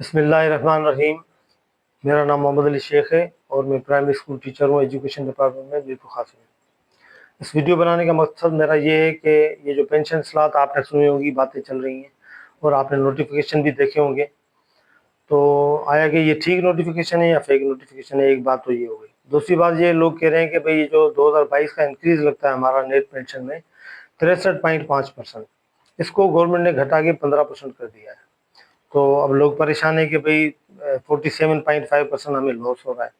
बिस्मिल्लाहिर्रहमानिर्रहीम। मेरा नाम मोहम्मद अली शेख है और मैं प्राइमरी स्कूल टीचर हूँ एजुकेशन डिपार्टमेंट में मीरपुर खास में। इस वीडियो बनाने का मकसद मेरा ये है कि ये जो पेंशन स्लॉट आपने सुनी होगी, बातें चल रही हैं और आपने नोटिफिकेशन भी देखे होंगे, तो आया कि ये ठीक नोटिफिकेशन है या फेक नोटिफिकेशन है। एक बात तो ये हो गई। दूसरी बात ये लोग कह रहे हैं कि भाई ये जो 2022 का इंक्रीज लगता है हमारा नेट पेंशन में 63.5%, इसको गवर्नमेंट ने घटा के 15% कर दिया है। तो अब लोग परेशान है कि भाई 47.5% हमें लॉस हो रहा है।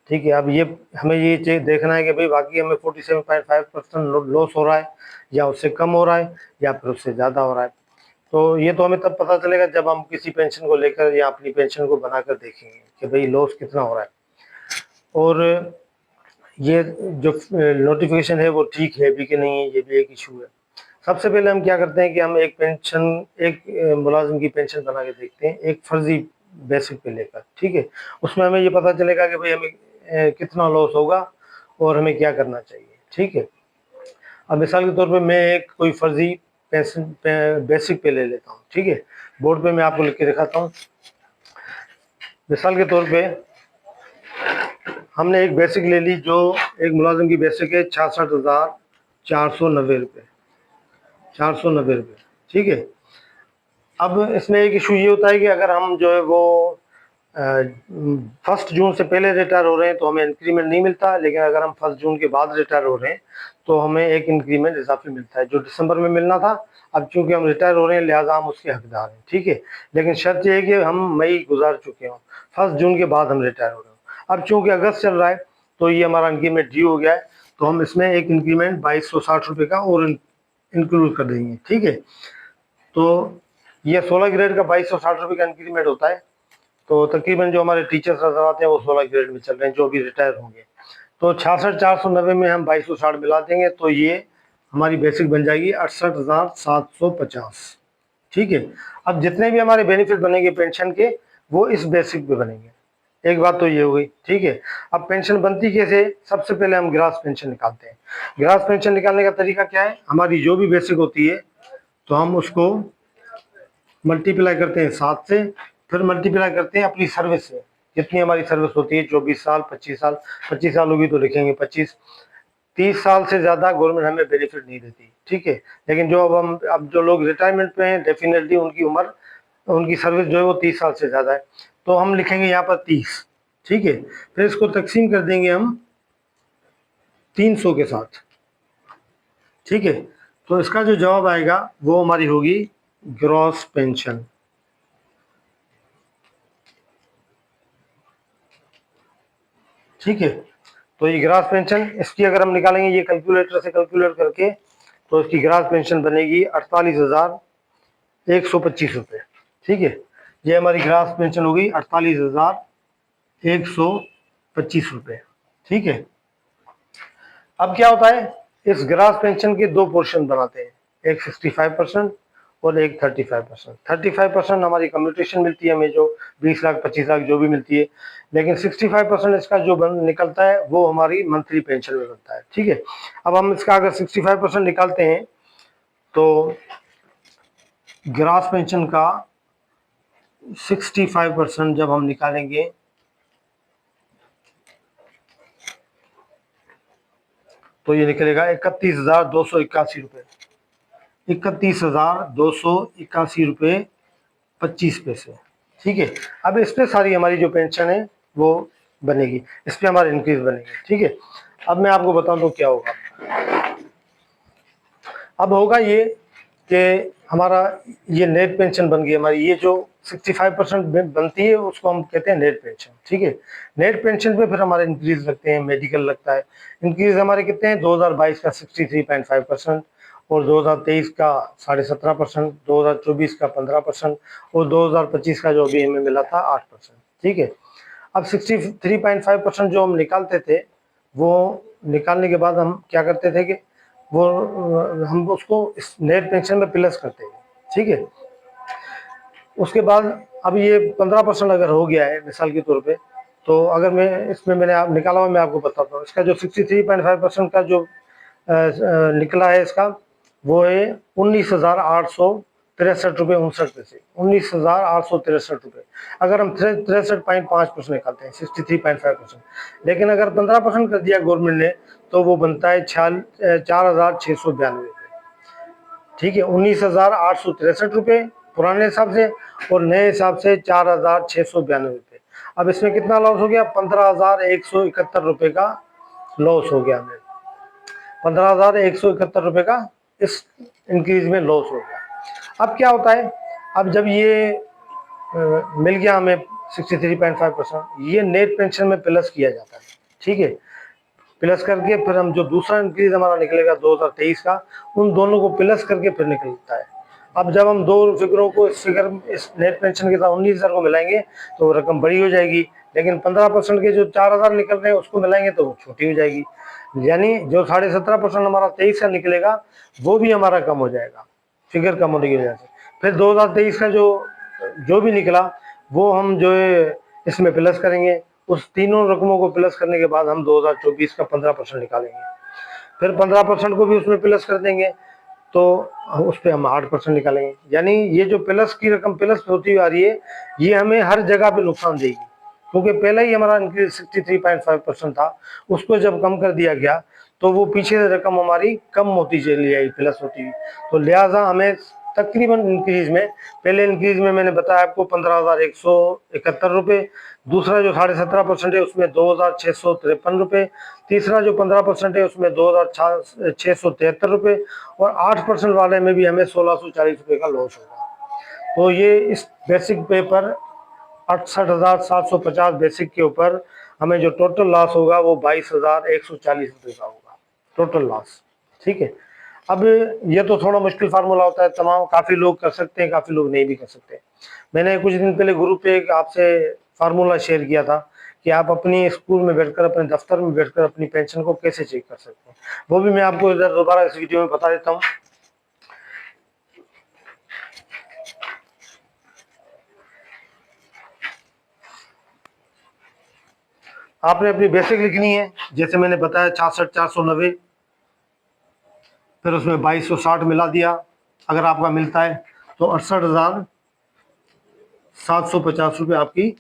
ठीक है, अब ये हमें ये चीज़ देखना है कि भाई बाकी हमें 47.5% लॉस हो रहा है या उससे कम हो रहा है या फिर उससे ज़्यादा हो रहा है। तो ये तो हमें तब पता चलेगा जब हम किसी पेंशन को लेकर या अपनी पेंशन को बनाकर देखेंगे कि भाई लॉस कितना हो रहा है। और ये जो नोटिफिकेशन है वो ठीक है भी कि नहीं है, ये भी एक इशू है। सबसे पहले हम क्या करते हैं कि हम एक मुलाजिम की पेंशन बना के देखते हैं, एक फर्जी बेसिक पे लेकर। ठीक है, उसमें हमें ये पता चलेगा कि भाई हमें कितना लॉस होगा और हमें क्या करना चाहिए। ठीक है, अब मिसाल के तौर पे मैं एक कोई फर्जी पेंशन बेसिक पे ले लेता हूँ। ठीक है, बोर्ड पे मैं आपको लिख के दिखाता हूँ। मिसाल के तौर पे हमने एक बेसिक ले ली, जो एक मुलाजिम की बेसिक है 66,490 रुपये, 490 रुपये। ठीक है, अब इसमें एक इशू ये होता है कि अगर हम जो है वो 1 जून से पहले रिटायर हो रहे हैं तो हमें इंक्रीमेंट नहीं मिलता, लेकिन अगर हम 1 जून के बाद रिटायर हो रहे हैं तो हमें एक इंक्रीमेंट इजाफी मिलता है जो दिसंबर में मिलना था। अब चूंकि हम रिटायर हो रहे हैं लिहाजा हम उसके हकदार हैं। ठीक है, लेकिन शर्त यह है कि हम मई गुजार चुके हों, 1 जून के बाद हम रिटायर हो रहे हों। अब चूंकि अगस्त चल रहा है तो ये हमारा इंक्रीमेंट ड्यू हो गया है, तो हम इसमें एक इंक्रीमेंट 2260 रुपये का और इंक्लूड कर देंगे। ठीक है, तो ये 16 ग्रेड का 2260 रुपये का इंक्रीमेंट होता है। तो तकरीबन जो हमारे टीचर्स नजर आते हैं वो 16 ग्रेड में चल रहे हैं जो अभी रिटायर होंगे। तो 66,490 में हम 2260 मिला देंगे तो ये हमारी बेसिक बन जाएगी 68,750। ठीक है, अब जितने भी हमारे बेनिफिट बनेंगे पेंशन के वो इस बेसिक पे बनेंगे। एक बात तो ये हो गई। ठीक है, अब पेंशन बनती कैसे? सबसे पहले हम ग्रास पेंशन निकालते हैं। ग्रास पेंशन निकालने का तरीका क्या है? हमारी जो भी बेसिक होती है तो हम उसको मल्टीप्लाई करते हैं 7 से, फिर मल्टीप्लाई करते हैं अपनी सर्विस से। जितनी हमारी सर्विस होती है 24 साल, 25 साल, 25 साल होगी तो लिखेंगे 25। 30 साल से ज़्यादा गवर्नमेंट हमें बेनिफिट नहीं देती। ठीक है, लेकिन जो अब जो लोग रिटायरमेंट पे हैं डेफिनेटली उनकी उम्र, उनकी सर्विस जो है वो 30 साल से ज़्यादा है, तो हम लिखेंगे यहाँ पर 30। ठीक है, फिर इसको तकसीम कर देंगे हम 300 के साथ। ठीक है, तो इसका जो जवाब आएगा वो हमारी होगी ग्रॉस पेंशन। ठीक है, तो ये ग्रास पेंशन इसकी अगर हम निकालेंगे ये कैलकुलेटर से कैलकुलेट करके, तो इसकी ग्रास पेंशन बनेगी 48,125 रुपये। ठीक है, ये हमारी ग्रास पेंशन होगी 48,125 रुपये। ठीक है, अब क्या होता है, इस ग्रास पेंशन के दो पोर्शन बनाते हैं, एक 65% और एक 35%। 35% हमारी कम्यूटेशन मिलती है हमें, जो 20 लाख 25 लाख जो भी मिलती है, लेकिन 65% इसका जो निकलता है वो हमारी मंथली पेंशन में बनता है। ठीक है, अब हम इसका अगर 65% निकालते हैं तो ग्रास पेंशन का 65% जब हम निकालेंगे तो ये निकलेगा 31,281 रुपये, 31,281 रुपये 25 पैसे। ठीक है, अब इस पर सारी हमारी जो पेंशन है वो बनेगी, इस पर हमारे इंक्रीज बनेगी। ठीक है, अब मैं आपको बताऊं तो क्या होगा। अब होगा ये कि हमारा ये नेट पेंशन बन गई हमारी, ये जो 65% बनती है उसको हम कहते हैं नेट पेंशन। ठीक है, नेट पेंशन पे फिर हमारे इंक्रीज लगते हैं, मेडिकल लगता है। इंक्रीज हमारे कितने हैं? 2022 का 63.5% और 2023 का 17.5%, 2024 का 15% और 2025 का जो अभी हमें मिला था 8%। ठीक है, अब 63.5% जो हम निकालते थे वो निकालने के बाद हम क्या करते थे कि वो हम उसको इस नेट पेंशन में प्लस करते हैं। ठीक है, उसके बाद अब ये 15% अगर हो गया है मिसाल के तौर पे, तो अगर मैं इसमें मैंने आप निकाला हुआ मैं आपको बताता हूँ, इसका जो 63.5% का जो निकला है इसका वो है 63 रुपये 59 पैसे, 19,863 रुपये। अगर हम 63.5% निकालते हैं 63.5%, लेकिन अगर 15% कर दिया गवर्नमेंट ने तो वो बनता है 4,692 रुपये। ठीक है, 19,863 रुपये पुराने हिसाब से और नए हिसाब से 4,692 रुपये। अब इसमें कितना लॉस हो गया? 15,171 रुपये का लॉस हो गया हमें। 15,171 रुपये का इस इंक्रीज में लॉस हो गया। अब क्या होता है, अब जब ये मिल गया हमें 63.5%, ये नेट पेंशन में प्लस किया जाता है। ठीक है, प्लस करके फिर हम जो दूसरा इंक्रीज हमारा निकलेगा 2023 का, उन दोनों को प्लस करके फिर निकलता है। अब जब हम दो फिगरों को इस नेट पेंशन के साथ 19,000 को मिलाएंगे तो रकम बड़ी हो जाएगी, लेकिन 15% के जो 4,000 निकल रहे हैं उसको मिलाएंगे तो वो छोटी हो जाएगी। यानी जो 17.5% हमारा 23 का निकलेगा वो भी हमारा कम हो जाएगा, फिगर कम होने की वजह से। फिर 2023 का जो भी निकला वो हम जो है इसमें प्लस करेंगे। उस तीनों रकमों को प्लस करने के बाद हम 2024 का 15% निकालेंगे, फिर 15% को भी उसमें प्लस कर देंगे तो उस पर हम 8% निकालेंगे। यानी ये जो प्लस की रकम प्लस होती हुई आ रही है, ये हमें हर जगह पे नुकसान देगी, क्योंकि पहले ही हमारा इंक्रीज 63.5% था, उसको जब कम कर दिया गया तो वो पीछे से रकम हमारी कम होती चली आई, प्लस होती हुई। तो लिहाजा हमें तकरीबन इंक्रीज में, पहले इंक्रीज में मैंने बताया आपको 15,171 रुपये, दूसरा जो 17.5% है उसमें 2,653 रुपये, तीसरा जो 15% है उसमें 2,673 रुपये, और 8% वाले में भी हमें 1,640 रुपये का लॉस होगा। तो ये इस बेसिक पे पर 68,750 बेसिक के ऊपर हमें जो टोटल लॉस होगा वो 22,140 रुपये का होगा, टोटल लॉस। ठीक है, अब ये तो थोड़ा मुश्किल फार्मूला होता है, तमाम काफ़ी लोग कर सकते हैं, काफ़ी लोग नहीं भी कर सकते। मैंने कुछ दिन पहले ग्रुप पे आपसे फार्मूला शेयर किया था कि आप अपनी स्कूल में बैठकर, अपने दफ्तर में बैठकर अपनी पेंशन को कैसे चेक कर सकते हैं, वो भी मैं आपको इधर दोबारा इस वीडियो में बता देता हूँ। आपने अपनी बेसिक लिखनी है, जैसे मैंने बताया 66,490, फिर उसमें 2,260 मिला दिया, अगर आपका मिलता है तो 68,750 रुपये आपकी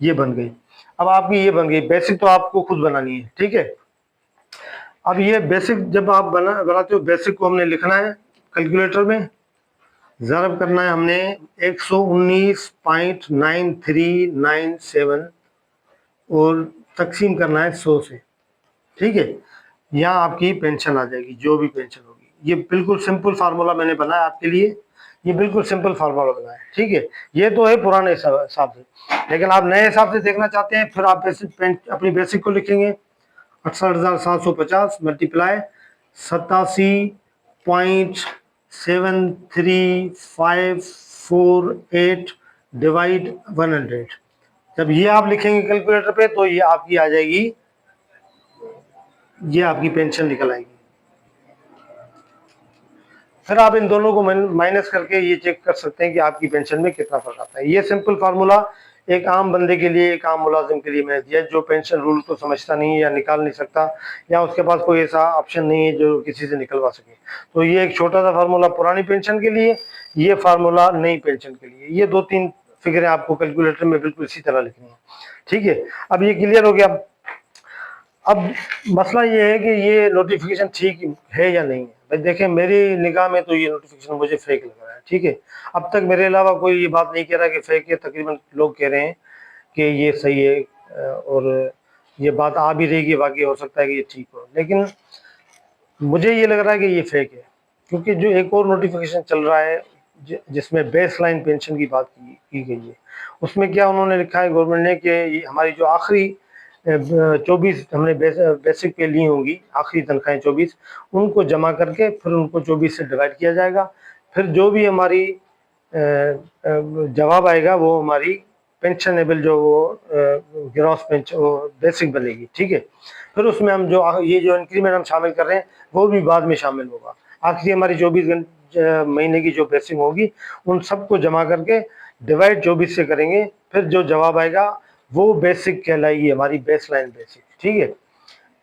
ये बन गई। अब आपकी ये बन गई बेसिक, तो आपको खुद बनानी है। ठीक है, अब ये बेसिक जब आप बनाते हो, बेसिक को हमने लिखना है कैलकुलेटर में, ज़रब करना है हमने 119.9397 और तकसीम करना है 100 से। ठीक है, यहाँ आपकी पेंशन आ जाएगी, जो भी पेंशन होगी। ये बिल्कुल सिंपल फार्मूला मैंने बनाया आपके लिए, ये बिल्कुल सिंपल फार्मूला बनाया। ठीक है, ये तो है पुराने हिसाब से, लेकिन आप नए हिसाब से देखना चाहते हैं, फिर आप अपनी बेसिक को लिखेंगे 68,750 मल्टीप्लाई 87.73548 डिवाइड 100। जब ये आप लिखेंगे कैलकुलेटर पे तो ये आपकी आ जाएगी, ये आपकी पेंशन निकल आएगी। फिर आप इन दोनों को माइनस करके ये चेक कर सकते हैं कि आपकी पेंशन में कितना फर्क आता है। ये सिंपल फार्मूला एक आम बंदे के लिए, एक आम मुलाजिम के लिए मैंने दिया, जो पेंशन रूल को समझता नहीं है या निकाल नहीं सकता, या उसके पास कोई ऐसा ऑप्शन नहीं है जो किसी से निकलवा सके। तो ये एक छोटा सा फार्मूला पुरानी पेंशन के लिए, ये फार्मूला नई पेंशन के लिए। ये 2-3 फिगरें आपको कैलकुलेटर में बिल्कुल इसी तरह लिखनी है। ठीक है, अब ये क्लियर हो गया। अब मसला ये है कि ये नोटिफिकेशन ठीक है या नहीं है। भाई देखें, मेरी निगाह में तो ये नोटिफिकेशन मुझे फेक लग रहा है। ठीक है, अब तक मेरे अलावा कोई ये बात नहीं कह रहा कि फेक है, तकरीबन लोग कह रहे हैं कि ये सही है, और ये बात आ भी रहेगी, बाकी हो सकता है कि ये ठीक हो, लेकिन मुझे ये लग रहा है कि ये फेक है। क्योंकि जो एक और नोटिफिकेशन चल रहा है जिसमें बेस लाइन पेंशन की बात की गई है, उसमें क्या उन्होंने लिखा है गवर्नमेंट ने कि हमारी जो आखिरी 24 हमने बेसिक पे ली होंगी, आखिरी तनख्वाहें 24, उनको जमा करके फिर उनको 24 से डिवाइड किया जाएगा। फिर जो भी हमारी जवाब आएगा वो हमारी पेंशनेबल, जो वो ग्रॉस पेंशन, वो बेसिक बनेगी। ठीक है, फिर उसमें हम जो ये जो इंक्रीमेंट हम शामिल कर रहे हैं वो भी बाद में शामिल होगा। आखिरी हमारी 24 महीने की जो बेसिक होगी उन सबको जमा करके डिवाइड 24 से करेंगे, फिर जो जवाब आएगा वो बेसिक कहलाएगी, हमारी बेस लाइन बेसिक। ठीक है,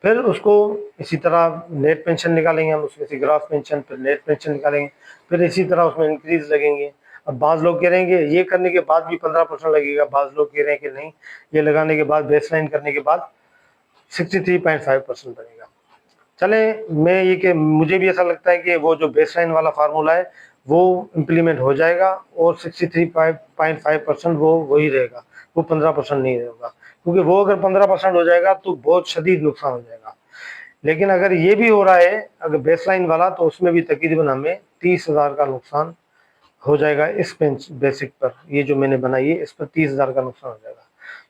फिर उसको इसी तरह नेट पेंशन निकालेंगे हम, उसमें से ग्रॉस पेंशन, फिर नेट पेंशन निकालेंगे, फिर इसी तरह उसमें इंक्रीज लगेंगे। अब बाज़ लोग कह रहे हैं कि ये करने के बाद भी 15% लगेगा, बाज़ लोग कह रहे हैं कि नहीं, ये लगाने के बाद बेसलाइन करने के बाद 63.5% बनेगा। चले, मैं ये कि मुझे भी ऐसा लगता है कि वो जो बेसलाइन वाला फार्मूला है वो इम्प्लीमेंट हो जाएगा और 63.5% वो वही रहेगा, वो 15% नहीं रहेगा, क्योंकि वो अगर 15% हो जाएगा तो बहुत शदीद नुकसान हो जाएगा। लेकिन अगर ये भी हो रहा है अगर बेसलाइन वाला, तो उसमें भी तकरीबन हमें 30,000 का नुकसान हो जाएगा इस बेसिक पर, ये जो मैंने बनाई है इस पर 30,000 का नुकसान हो जाएगा।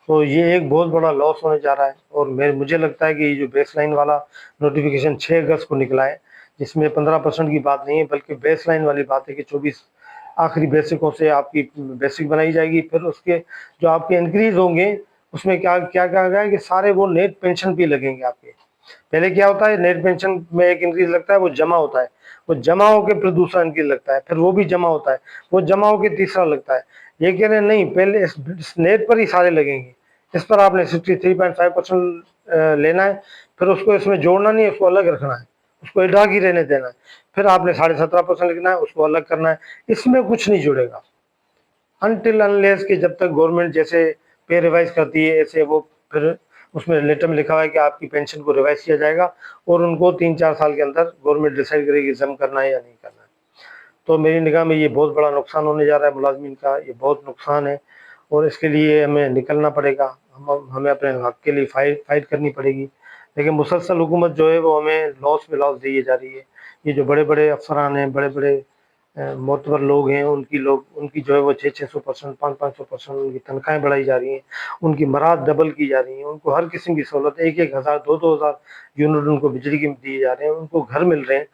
तो ये एक बहुत बड़ा लॉस होने जा रहा है। और मुझे लगता है कि ये जो बेसलाइन वाला नोटिफिकेशन 6 अगस्त को निकला है, जिसमें 15% की बात नहीं है बल्कि बेसलाइन वाली बात है कि 24 आखिरी बेसिकों से आपकी बेसिक बनाई जाएगी। फिर उसके जो आपके इंक्रीज होंगे उसमें क्या क्या कहा गया है कि सारे वो नेट पेंशन भी लगेंगे आपके। पहले क्या होता है, नेट पेंशन में एक इंक्रीज लगता है, वो जमा होता है, वो जमा होकर फिर दूसरा इंक्रीज लगता है, फिर वो भी जमा होता है, वो जमा होकर तीसरा लगता है। ये कह रहे हैं नहीं, पहले इस नेट पर ही सारे लगेंगे, इस पर आपने 63.5% लेना है, फिर उसको इसमें जोड़ना नहीं है, उसको अलग रखना है, उसको इडाक ही रहने देना है। फिर आपने 17.5% लिखना है, उसको अलग करना है, इसमें कुछ नहीं जुड़ेगा अनटिल अनलेस कि जब तक गवर्नमेंट जैसे पे रिवाइज करती है ऐसे वो फिर उसमें लेटर में लिखा हुआ है कि आपकी पेंशन को रिवाइज किया जाएगा और उनको 3-4 साल के अंदर गवर्नमेंट डिसाइड करेगी जम करना है या नहीं करना है। तो मेरी निगाह में ये बहुत बड़ा नुकसान होने जा रहा है मुलाजमीन का, ये बहुत नुकसान है और इसके लिए हमें निकलना पड़ेगा, हमें अपने हक के लिए फाइट करनी पड़ेगी। लेकिन मुसलसल हुकूमत जो है वो हमें लॉस में लॉस दिए जा रही है। ये जो बड़े बड़े अफसरान हैं, बड़े बड़े मोतबर लोग हैं, उनकी जो है वो 600-600%, 500-500% उनकी तनख्वाहें बढ़ाई जा रही हैं, उनकी मराद डबल की जा रही हैं, उनको हर किस्म की सहूलत 1-1 हज़ार 2-2 हज़ार यूनिट उनको बिजली की दिए जा रहे हैं, उनको घर मिल रहे हैं।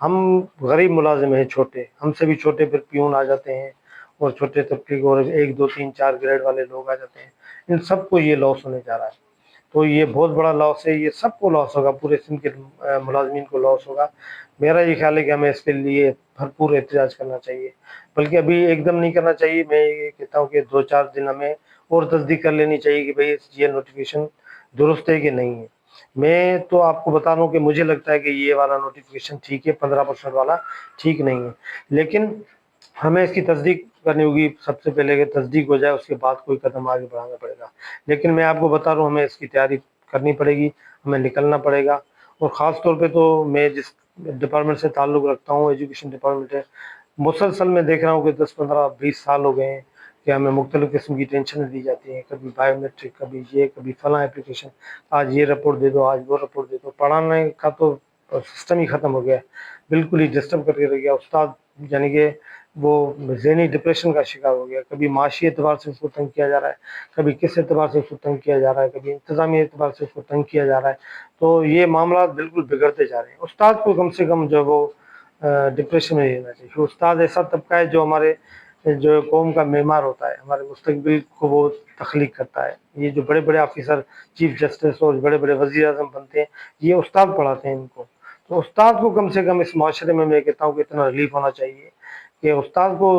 हम गरीब मुलाजिम हैं छोटे, हमसे भी छोटे फिर पियून आ जाते हैं और छोटे तबके के और 1-2-3-4 ग्रेड वाले लोग आ जाते हैं। इन सबको ये लॉस होने जा रहा है। तो ये बहुत बड़ा लॉस है, ये सबको लॉस होगा, पूरे सिंध के मुलाजमीन को लॉस होगा। मेरा ये ख्याल है कि हमें इसके लिए भरपूर एहतजाज करना चाहिए, बल्कि अभी एकदम नहीं करना चाहिए। मैं ये कहता हूँ कि 2-4 दिन हमें और तस्दीक कर लेनी चाहिए कि भाई ये नोटिफिकेशन दुरुस्त है कि नहीं है। मैं तो आपको बता रहा हूँ कि मुझे लगता है कि ये वाला नोटिफिकेशन ठीक है, 15% वाला ठीक नहीं है, लेकिन हमें इसकी तस्दीक करनी होगी। सबसे पहले कि तस्दीक हो जाए उसके बाद कोई कदम आगे बढ़ाना पड़ेगा। लेकिन मैं आपको बता रहा हूँ हमें इसकी तैयारी करनी पड़ेगी, हमें निकलना पड़ेगा। और ख़ास तौर पे तो मैं जिस डिपार्टमेंट से ताल्लुक़ रखता हूँ, एजुकेशन डिपार्टमेंट है, मुसलसल मैं देख रहा हूँ कि 10-15-20 साल हो गए हैं कि हमें मुख्तलिफ़ किस्म की टेंशनें दी जाती हैं, कभी बायोमेट्रिक, कभी ये, कभी फलां एप्लीकेशन, आज ये रिपोर्ट दे दो, आज वो रिपोर्ट दे दो। पढ़ाने का तो सिस्टम ही ख़त्म हो गया है, बिल्कुल ही डिस्टर्ब करके रह गया। उस्ताद यानी कि वो ज़हनी डिप्रेशन का शिकार हो गया, कभी माशी एतबार से उसको तंग किया जा रहा है, कभी किस एतबार से उसको तंग किया जा रहा है, कभी इंतज़ामी एतबार से उसको तंग किया जा रहा है। तो ये मामला बिल्कुल बिगड़ते जा रहे हैं। उस्ताद को कम से कम जो वो डिप्रेशन में रहना चाहिए। उस्ताद ऐसा तबका है जो हमारे जो कौम का मेमार होता है, हमारे मुस्तकबिल को वो तख्लीक करता है। ये जो बड़े बड़े ऑफिसर, चीफ जस्टिस और बड़े बड़े वज़ीर आज़म बनते हैं, ये उस्ताद पढ़ाते हैं इनको। तो उस्ताद को कम से कम इस माशरे में मैं कहता हूँ कि इतना रिलीफ होना चाहिए कि उस्ताद को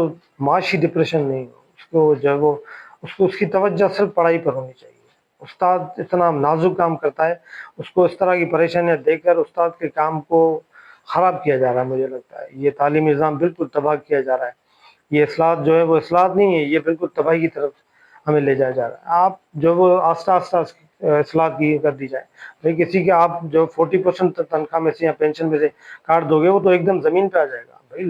माशी डिप्रेशन नहीं हो, उसको जो है वो उसको उसकी तवज्जो सिर्फ पढ़ाई पर होनी चाहिए। उस्ताद इतना नाजुक काम करता है, उसको इस तरह की परेशानियाँ देकर उस्ताद के काम को ख़राब किया जा रहा है। मुझे लगता है ये तालीमी निज़ाम बिल्कुल तबाह किया जा रहा है। ये इस्लाहत जो है वो इस्लाहत नहीं है, ये बिल्कुल तबाही की तरफ हमें ले जाया जा रहा है। आप जो वो आस्ता-आस्ता इस्लाहत की कर दी जाए। भाई किसी के आप जो 40% तनख्वाह में से या पेंशन में से काट दोगे, वो तो एकदम ज़मीन पे आ जाएगा। भाई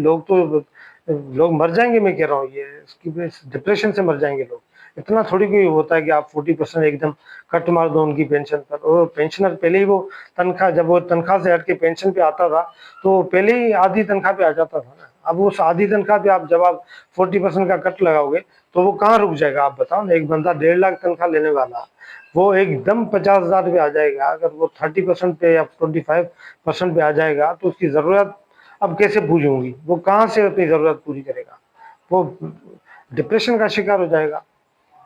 लोग मर जाएँगे, मैं कह रहा हूँ ये इसकी डिप्रेशन से मर जाएँगे लोग। इतना थोड़ी कोई होता है कि आप 40% एकदम कट मार दो उनकी पेंशन पर। और पेंशनर पहले ही वो तनख्वाह, जब वो तनख्वाह से हट के पेंशन पे आता था, तो पहले ही आधी तनख्वाह पे आ जाता था ना। अब उस आधी तनख्वाह पे आप जब आप 40% का कट लगाओगे, तो वो कहाँ रुक जाएगा आप बताओ ना। एक बंदा 1.5 लाख तनख्वाह लेने वाला, वो एकदम 50,000 पे आ जाएगा। अगर वो 30% पे या 25% पे आ जाएगा, तो उसकी ज़रूरत अब कैसे पूरी होंगी? वो कहाँ से अपनी ज़रूरत पूरी करेगा? वो डिप्रेशन का शिकार हो जाएगा।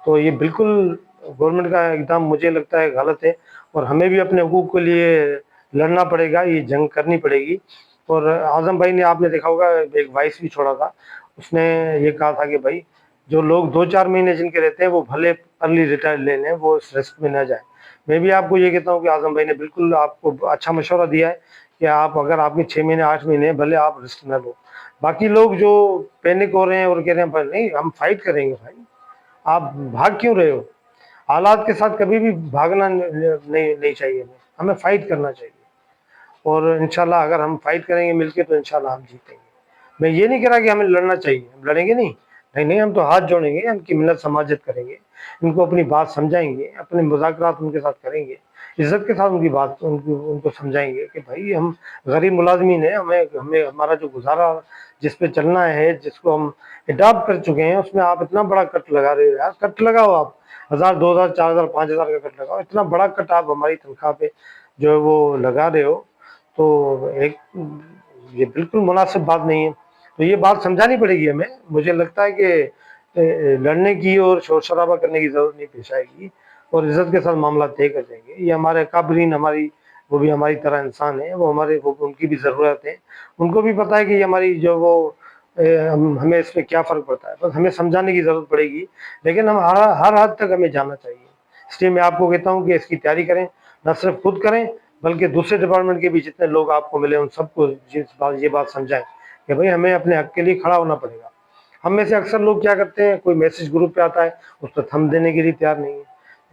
तो ये बिल्कुल गवर्नमेंट का इक़दाम मुझे लगता है गलत है और हमें भी अपने हकूक़ के लिए लड़ना पड़ेगा, ये जंग करनी पड़ेगी। और आज़म भाई ने, आपने देखा होगा, एक वॉइस भी छोड़ा था, उसने ये कहा था कि भाई जो लोग 2-4 महीने जिनके रहते हैं वो भले अर्ली रिटायर ले लें, वो इस रिस्क में ना जाएँ। मैं भी आपको ये कहता हूँ कि आजम भाई ने बिल्कुल आपको अच्छा मशवरा दिया है कि आप अगर आपके 6 महीने 8 महीने भले आप रिस्क न लो। बाकी लोग जो पैनिक हो रहे हैं और कह रहे हैं भाई नहीं हम फाइट करेंगे, भाई आप भाग क्यों रहे हो? हालात के साथ कभी भी भागना नहीं नहीं चाहिए, हमें फाइट करना चाहिए। और इंशाल्लाह अगर हम फाइट करेंगे मिलके तो इंशाल्लाह हम जीतेंगे। मैं ये नहीं कह रहा कि हमें लड़ना चाहिए, हम लड़ेंगे नहीं, नहीं नहीं, हम तो हाथ जोड़ेंगे, इनकी मिन्नत समाजत करेंगे, इनको अपनी बात समझाएंगे, अपने मुज़ाकरात उनके साथ करेंगे, इज्जत के साथ उनकी बात उनको समझाएंगे कि भाई हम गरीब मुलाजमीन हैं, हमें हमें हमारा जो गुजारा जिस पे चलना है, जिसको हम अडॉप्ट कर चुके हैं, उसमें आप इतना बड़ा कट लगा रहे हो यार। कट लगाओ आप 1000 2000 4000 5000 का कट लगाओ, इतना बड़ा कट आप हमारी तनख्वाह पे जो है वो लगा रहे हो, तो एक ये बिल्कुल मुनासिब बात नहीं है। तो ये बात समझानी पड़ेगी हमें। मुझे लगता है कि लड़ने की और शोर शराबा करने की ज़रूरत नहीं पेश आएगी और इज़्ज़त के साथ मामला तय कर देंगे। ये हमारे काबरीन हमारी वो भी हमारी तरह इंसान है, वो हमारे वो उनकी भी ज़रूरत है, उनको भी पता है कि ये हमारी जो वो हमें इसमें क्या फ़र्क पड़ता है, बस हमें समझाने की ज़रूरत पड़ेगी। लेकिन हम हर हद तक हमें जाना चाहिए। इसलिए मैं आपको कहता हूँ कि इसकी तैयारी करें, न सिर्फ खुद करें बल्कि दूसरे डिपार्टमेंट के भी जितने लोग आपको मिले उन सबको ये बात समझाएं कि भाई हमें अपने हक के लिए खड़ा होना पड़ेगा। हम में से अक्सर लोग क्या करते हैं, कोई मैसेज ग्रुप पे आता है उस पर थंब देने के लिए तैयार नहीं है।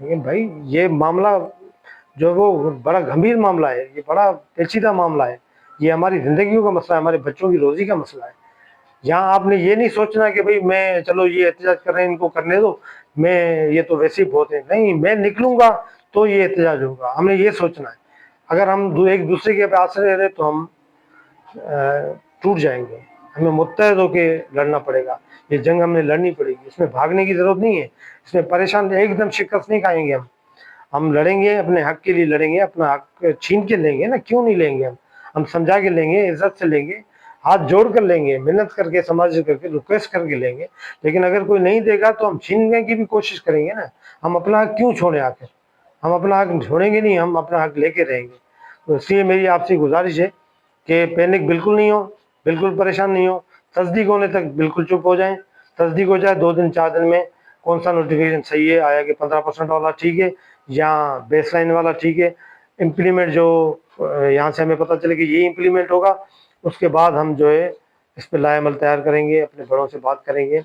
लेकिन भाई ये मामला जो वो बड़ा गंभीर मामला है, ये बड़ा पेचीदा मामला है, ये हमारी ज़िंदगियों का मसला है, हमारे बच्चों की रोज़ी का मसला है। यहाँ आपने ये नहीं सोचना कि भाई मैं चलो ये एहतजाज कर रहे हैं इनको करने दो, मैं ये तो वैसे ही बहुत है, नहीं मैं निकलूंगा तो ये एहतजाज होगा, हमने ये सोचना है। अगर हम एक दूसरे के पे आश्रय रहे तो हम टूट जाएंगे। हमें मुत्तहद होकर लड़ना पड़ेगा, ये जंग हमने लड़नी पड़ेगी, इसमें भागने की ज़रूरत नहीं है, इसमें परेशान एकदम शिकस्त नहीं खाएंगे हम लड़ेंगे, अपने हक के लिए लड़ेंगे, अपना हक छीन के लेंगे ना, क्यों नहीं लेंगे हम समझा के लेंगे, इज्जत से लेंगे, हाथ जोड़ कर लेंगे, मेहनत करके समाज करके रिक्वेस्ट करके लेंगे। लेकिन अगर कोई नहीं देगा तो हम छीनने की भी कोशिश करेंगे ना, हम अपना हक क्यों छोड़ें? आखिर हम अपना हक छोड़ेंगे नहीं, हम अपना हक लेके रहेंगे। तो इसलिए मेरी आपसे गुजारिश है कि पैनिक बिल्कुल नहीं हो, बिल्कुल परेशान नहीं हो, तस्दीक होने तक बिल्कुल चुप हो जाएं। तस्दीक हो जाए 2 दिन 4 दिन में कौन सा नोटिफिकेशन सही है, आया कि 15% वाला ठीक है या बेसलाइन वाला ठीक है, इम्प्लीमेंट जो यहाँ से हमें पता चले कि ये इम्प्लीमेंट होगा, उसके बाद हम जो है इस पर लाएमल तैयार करेंगे, अपने बड़ों से बात करेंगे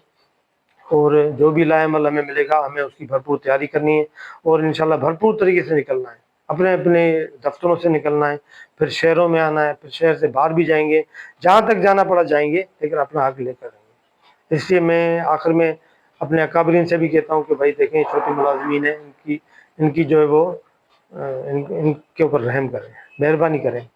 और जो भी लाएमल हमें मिलेगा हमें उसकी भरपूर तैयारी करनी है और इंशाल्लाह भरपूर तरीके से निकलना है, अपने अपने दफ्तरों से निकलना है, फिर शहरों में आना है, फिर शहर से बाहर भी जाएंगे, जहाँ तक जाना पड़ा जाएंगे, लेकिन अपना हक लेकर रहेंगे। इसलिए मैं आखिर में अपने अकाबरीन से भी कहता हूँ कि भाई देखें छोटे मुलाजमीन हैं, इनकी इनकी जो है वो इनके ऊपर रहम करें, मेहरबानी करें।